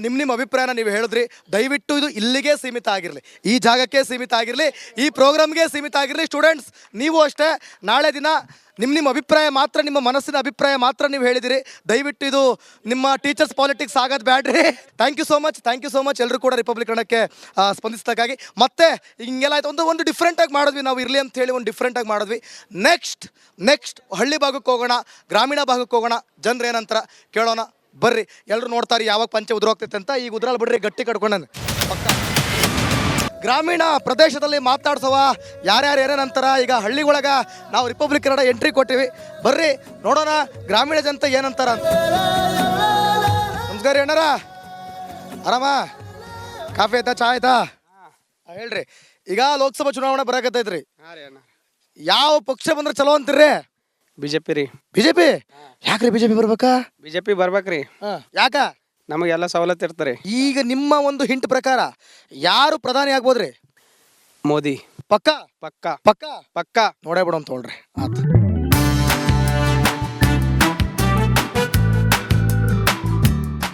ನಿಮ್ಮ ಅಭಿಪ್ರಾಯನ ನೀವು ಹೇಳಿದ್ರಿ. ದಯವಿಟ್ಟು ಇದು ಇಲ್ಲಿಗೆ ಸೀಮಿತ ಆಗಿರಲಿ, ಈ ಜಾಗಕ್ಕೆ ಸೀಮಿತ ಆಗಿರಲಿ, ಈ ಪ್ರೋಗ್ರಾಮ್ಗೆ ಸೀಮಿತ ಆಗಿರಲಿ. ಸ್ಟೂಡೆಂಟ್ಸ್ ನೀವು ಅಷ್ಟೇ ನಾಳೆ ದಿನ ನಿಮ್ಮ ಅಭಿಪ್ರಾಯ ಮಾತ್ರ, ನಿಮ್ಮ ಮನಸ್ಸಿನ ಅಭಿಪ್ರಾಯ ಮಾತ್ರ ನೀವು ಹೇಳಿದಿರಿ. ದಯವಿಟ್ಟು ಇದು ನಿಮ್ಮ ಟೀಚರ್ಸ್ ಪಾಲಿಟಿಕ್ಸ್ ಆಗೋದು ಬ್ಯಾಡ್ರಿ. ಥ್ಯಾಂಕ್ ಯು ಸೋ ಮಚ್ ಎಲ್ಲರೂ ಕೂಡ ರಿಪಬ್ಲಿಕ್ ಕನ್ನಡಕ್ಕೆ ಸ್ಪಂದಿಸಿದಾಗಿ. ಮತ್ತೆ ಹಿಂಗೆಲ್ಲ ಆಯ್ತು, ಒಂದು ಡಿಫ್ರೆಂಟಾಗಿ ಮಾಡಿದ್ವಿ ನಾವು, ಇರಲಿ ಅಂತ ಹೇಳಿ ಒಂದು ಡಿಫ್ರೆಂಟಾಗಿ ಮಾಡಿದ್ವಿ. ನೆಕ್ಸ್ಟ್ ಹಳ್ಳಿ ಭಾಗಕ್ಕೆ ಹೋಗೋಣ, ಗ್ರಾಮೀಣ ಭಾಗಕ್ಕೆ ಹೋಗೋಣ, ಜನರು ಏನಂತಾರ ಕೇಳೋಣ ಬರ್ರಿ. ಎಲ್ಲರೂ ನೋಡ್ತಾರೆ ಯಾವಾಗ ಪಂಚೆ ಉದುರೋಗ್ತೈತೆ ಅಂತ. ಈಗ ಉದ್ರಲ್ಲಿ ಬಿಡ್ರಿ, ಗಟ್ಟಿ ಕಟ್ಕೊಂಡನು ಪಕ್ಕ. ಗ್ರಾಮೀಣ ಪ್ರದೇಶದಲ್ಲಿ ಮಾತಾಡ್ಸವ ಯಾರ್ಯಾರು ಏನೇನಂತಾರ. ಈಗ ಹಳ್ಳಿಗೊಳಗೆ ನಾವು ರಿಪಬ್ಲಿಕ್ ಕನ್ನಡ ಎಂಟ್ರಿ ಕೊಟ್ಟಿವಿ, ಬರ್ರಿ ನೋಡೋಣ ಗ್ರಾಮೀಣ ಜನತೆ ಏನಂತಾರ ಅಂತ. ನಮಸ್ಕಾರ ರೀ ಅಣ್ಣಾರ, ಆರಾಮ? ಕಾಫಿ ಆಯ್ತಾ, ಚಾ ಆಯ್ತಾ? ಹೇಳ್ರಿ. ಈಗ ಲೋಕಸಭಾ ಚುನಾವಣೆ ಬರಾಕತ್ತೈತ್ರಿ, ಯಾವ ಪಕ್ಷ ಬಂದ್ರೆ ಚಲೋ ಅಂತೀರಿ? ಬಿಜೆಪಿ ರೀ. ಬಿಜೆಪಿ? ಯಾಕ್ರಿ ಬಿಜೆಪಿ ಬರ್ಬೇಕಾ? ಬಿಜೆಪಿ ಬರ್ಬೇಕ್ರಿ. ಯಾಕ? ನಮಗೆಲ್ಲ ಸವಲತ್ತು ಇರ್ತಾರೆ. ಈಗ ನಿಮ್ಮ ಒಂದು ಹಿಂಟ್ ಪ್ರಕಾರ ಯಾರು ಪ್ರಧಾನಿ ಆಗ್ಬೋದ್ರಿ? ಮೋದಿ. ಪಕ್ಕ ಪಕ್ಕ ಪಕ್ಕ ಪಕ್ಕ ನೋಡೇ ಬಿಡು ಅಂತ ಹೇಳ್ರಿ. ಆತ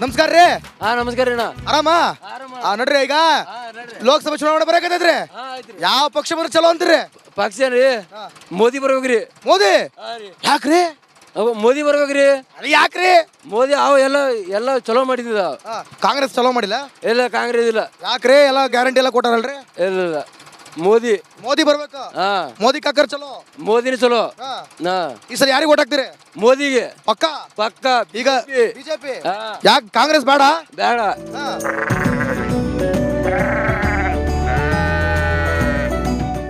ನಮಸ್ಕಾರ ರೀ. ನಮಸ್ಕಾರ ಅಣ್ಣ. ಆರಾಮ? ನೋಡ್ರಿ, ಈಗ ಲೋಕಸಭಾ ಚುನಾವಣೆ ಬರಕತ್ತೈತ್ರಿ, ಯಾವ ಪಕ್ಷ ಬಂದ್ರೆ ಚಲೋ ಅಂತೀರಿ? ಪಕ್ಷ ರೀ ಮೋದಿ ಬರ್ಬೇಕ್ರಿ. ಮೋದಿ? ಯಾಕ್ರಿ ಮೋದಿ ಬರ್ಬೇಕ್ರಿ? ಅದು ಯಾಕ್ರಿ? ಮೋದಿ ಅವ ಎಲ್ಲ ಚಲೋ ಮಾಡಿದ. ಕಾಂಗ್ರೆಸ್ ಚಲೋ ಮಾಡಿಲ್ಲ? ಇಲ್ಲ, ಕಾಂಗ್ರೆಸ್ ಇಲ್ಲ. ಯಾಕ್ರಿ? ಎಲ್ಲ ಗ್ಯಾರಂಟಿ ಎಲ್ಲ ಕೊಟ್ಟಾರಲ್ರಿ? ಇಲ್ಲ, ಮೋದಿ ಬರ್ಬೇಕು. ಮೋದಿ ಕಾಕರ್ ಚಲೋ, ಮೋದಿನ ಚಲೋ. ಈ ಸಲ ಯಾರಿಗೆ ಓಟ್ ಹಾಕ್ತೀರಿ? ಮೋದಿಗೆ ಪಕ್ಕ ಪಕ್ಕ. ಈಗ ಬಿಜೆಪಿ ಯಾಕೆ? ಕಾಂಗ್ರೆಸ್ ಬೇಡ? ಬೇಡ.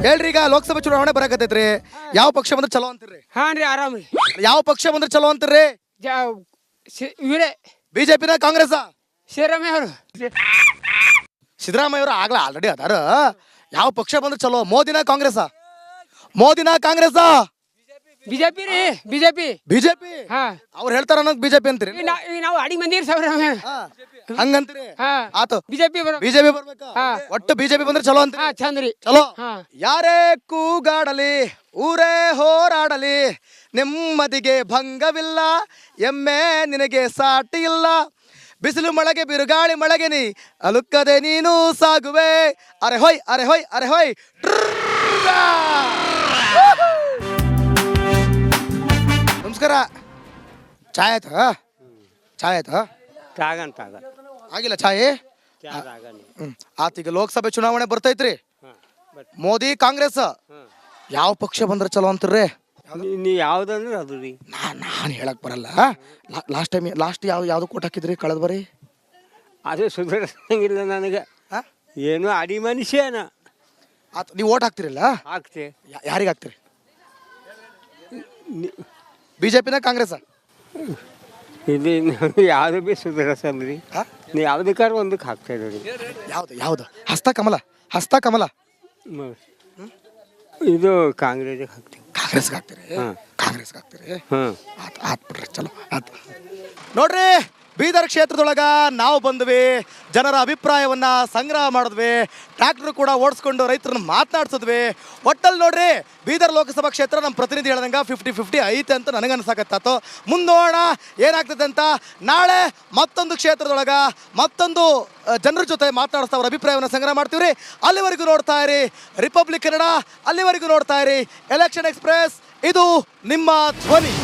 ಹೇಳ್ರಿ, ಈಗ ಲೋಕಸಭಾ ಚುನಾವಣೆ ಬರಕತ್ತೈತ್ರಿ, ಯಾವ ಪಕ್ಷ ಬಂದ್ರೆ ಚಲೋ ಅಂತೀರಿ? ಹಾಂ ರೀ, ಆರಾಮ್ ರೀ. ಯಾವ ಪಕ್ಷ ಬಂದ್ರೆ ಚಲೋ ಅಂತೀರಿ? ಇವರೇ ಬಿಜೆಪಿನ ಕಾಂಗ್ರೆಸ್? ಸಿದ್ದರಾಮಯ್ಯ ಅವರು. ಸಿದ್ದರಾಮಯ್ಯ ಅವರು ಆಗ್ಲಾ ಆಲ್ರೆಡಿ ಅದಾರ. ಯಾವ ಪಕ್ಷ ಬಂದ್ರೆ ಚಲೋ? ಮೋದಿನ ಕಾಂಗ್ರೆಸ್? ಮೋದಿನ ಕಾಂಗ್ರೆಸ್? ಬಿಜೆಪಿ ರೀ. ಬಿಜೆಪಿ. ಬಿಜೆಪಿ? ಹಾ, ಅವ್ರು ಹೇಳ್ತಾರ ಅನ್ನೋದು ಬಿಜೆಪಿ ಅಂತೀರಿ? ಈಗ ನಾವು ಅಡಿ ಮಂದಿ ಸಿದ್ದರಾಮಯ್ಯ ಹಂಗಂತೀರಿ? ಆತು. ಬಿಜೆಪಿ ಬರ್ಬೇಕಾ? ಒಟ್ಟು ಬಿಜೆಪಿ ಬಂದ್ರೆ ಚಲೋ ಅಂತ. ಚಂದ ರೀ, ಚಲೋ. ಯಾರೇ ಕೂಗಾಡಲಿ, ಊರೇ ಹೋರಾಡಲಿ, ನೆಮ್ಮದಿಗೆ ಭಂಗವಿಲ್ಲ, ಎಮ್ಮೆ ನಿನಗೆ ಸಾಟಿ ಇಲ್ಲ, ಬಿಸಿಲು ಮಳೆಗೆ ಬಿರುಗಾಳಿ ಮಳೆಗೆ ನೀ ಅಲುಕ್ಕದೆ ನೀನು ಸಾಗುವೆ, ಅರೆ ಹೊಯ್ ಅರೆ ಹೊಯ್ ಅರೆ ಹೊಯ್. ನಮಸ್ಕಾರ. ಚಾಯ್ ಆಯ್ತಾ? ಚಾಯ್ ಆಯ್ತಾ? ಆಗಿಲ್ಲ ಚಾಯ್? ಆತೀಗ ಲೋಕಸಭೆ ಚುನಾವಣೆ ಬರ್ತೈತ್ರಿ, ಮೋದಿ ಕಾಂಗ್ರೆಸ್ ಯಾವ ಪಕ್ಷ ಬಂದ್ರೆ ಚಲೋ ಅಂತೀರ್ರಿ? ನೀ ಯಾವ್ದಂದ್ರೆ ಅದು ರೀ. ನಾನು ಹೇಳಕ್ ಬರಲ್ಲ. ಲಾಸ್ಟ್ ಯಾವ್ದು ಕೋಟ್ ಹಾಕಿದ್ರಿ ಕಳೆದ ಬರೀ? ಅದು ಸುಧಾರಿಸಂಗಿಲ್ಲ ನನಗೆ. ಏನು ಅಡಿ ಮನುಷ್ಯನ. ನೀವು ಓಟ್ ಹಾಕ್ತಿರಲ್ಲ? ಹಾಕ್ತಿ. ಯಾರಿಗೆ ಹಾಕ್ತಿರಿ? ಬಿಜೆಪಿನ ಕಾಂಗ್ರೆಸ್? ಇದು ಯಾವ್ದು ಬಿ ಸುಧಾರಿಸಲ್ರಿ. ನೀವು ಯಾವ್ದಕ್ಕಾರ ಒಂದಕ್ಕೆ ಹಾಕ್ತಾ ಇದ್ದೀರಿ. ಯಾವ್ದು? ಹಸ್ತ ಕಮಲ. ಇದು ಕಾಂಗ್ರೆಸ್ಗೆ ಹಾಕ್ತೀವಿ. ಕಾಂಗ್ರೆಸ್ಗೆ ಹಾಕ್ತೀರಿ? ಆತ್ ಬಿಡ್ರಿ, ಚಲೋ ಆತ್. ನೋಡ್ರಿ, ಬೀದರ್ ಕ್ಷೇತ್ರದೊಳಗ ನಾವು ಬಂದ್ವಿ, ಜನರ ಅಭಿಪ್ರಾಯವನ್ನ ಸಂಗ್ರಹ ಮಾಡಿದ್ವಿ, ಟ್ರ್ಯಾಕ್ಟರ್ ಕೂಡ ಓಡಿಸ್ಕೊಂಡು ರೈತರನ್ನ ಮಾತನಾಡ್ಸಿದ್ವಿ. ಒಟ್ಟಲ್ಲಿ ನೋಡ್ರಿ, ಬೀದರ್ ಲೋಕಸಭಾ ಕ್ಷೇತ್ರ ನಮ್ಮ ಪ್ರತಿನಿಧಿ ಹೇಳ್ದಂಗೆ 50-50 ಐತೆ ಅಂತ ನನಗನ್ಸಕತ್ತಾತು. ಮುಂದೋಣ ಏನಾಗ್ತದೆ ಅಂತ. ನಾಳೆ ಮತ್ತೊಂದು ಕ್ಷೇತ್ರದೊಳಗ ಮತ್ತೊಂದು ಜನರ ಜೊತೆ ಮಾತನಾಡಿಸ್ತಾ ಅವ್ರ ಅಭಿಪ್ರಾಯವನ್ನು ಸಂಗ್ರಹ ಮಾಡ್ತೀವ್ರಿ. ಅಲ್ಲಿವರೆಗೂ ನೋಡ್ತಾ ಇರಿ ರಿಪಬ್ಲಿಕ್ ಕನ್ನಡ, ಅಲ್ಲಿವರೆಗೂ ನೋಡ್ತಾ ಇರಿ ಎಲೆಕ್ಷನ್ ಎಕ್ಸ್ಪ್ರೆಸ್. ಇದು ನಿಮ್ಮ ಧ್ವನಿ.